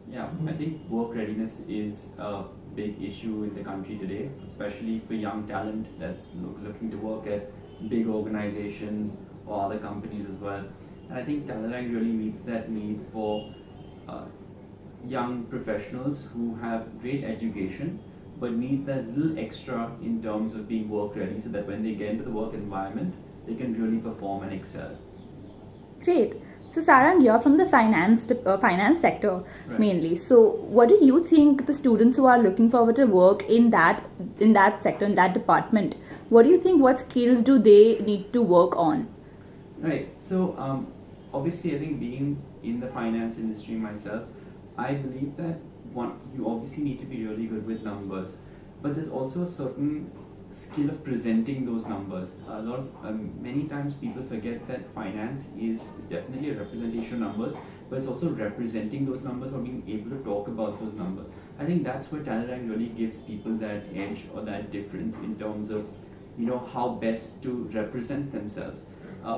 Yeah, I think work readiness is a big issue in the country today, especially for young talent that's looking to work at big organizations or other companies as well. And I think Talerang really meets that need for uh, young professionals who have great education but need that little extra in terms of being work ready so that when they get into the work environment, they can really perform and excel. Great. So Sarang, you're from the finance sector Right. mainly. So what do you think the students who are looking forward to work in that sector, in that department, what do you think? What skills do they need to work on? Right. So obviously, I think being in the finance industry myself, I believe that you obviously need to be really good with numbers, but there's also a certain skill of presenting those numbers. A lot of many times people forget that finance is definitely a representation of numbers, but it's also representing those numbers or being able to talk about those numbers. I think that's where Talerang really gives people that edge or that difference in terms of how best to represent themselves.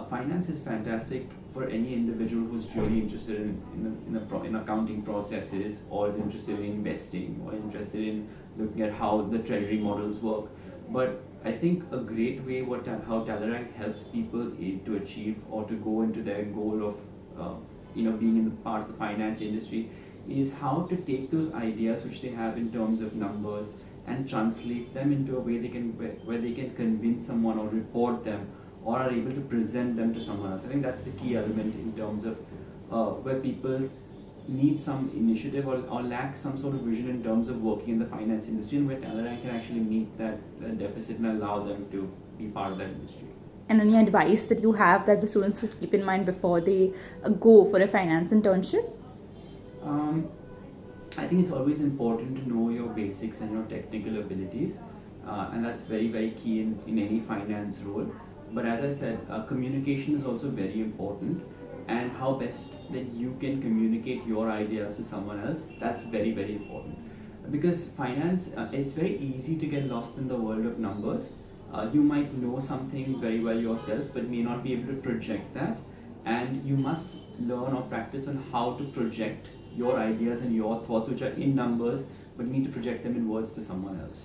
Finance is fantastic for any individual who's really interested in accounting processes, or is interested in investing, or interested in looking at how the treasury models work. But I think a great way how Talerang helps people to achieve or to go into their goal of being in the part of the finance industry is how to take those ideas which they have in terms of numbers and translate them into a way where they can convince someone or report them or are able to present them to someone else. I think that's the key element in terms of where people need some initiative or lack some sort of vision in terms of working in the finance industry, and where Talerang can actually meet that deficit and allow them to be part of that industry. And any advice that you have that the students should keep in mind before they go for a finance internship? I think it's always important to know your basics and your technical abilities, and that's very, very key in any finance role. But as I said, communication is also very important, and how best that you can communicate your ideas to someone else, that's very, very important. Because finance, it's very easy to get lost in the world of numbers. You might know something very well yourself, but may not be able to project that. And you must learn or practice on how to project your ideas and your thoughts, which are in numbers, but need to project them in words to someone else.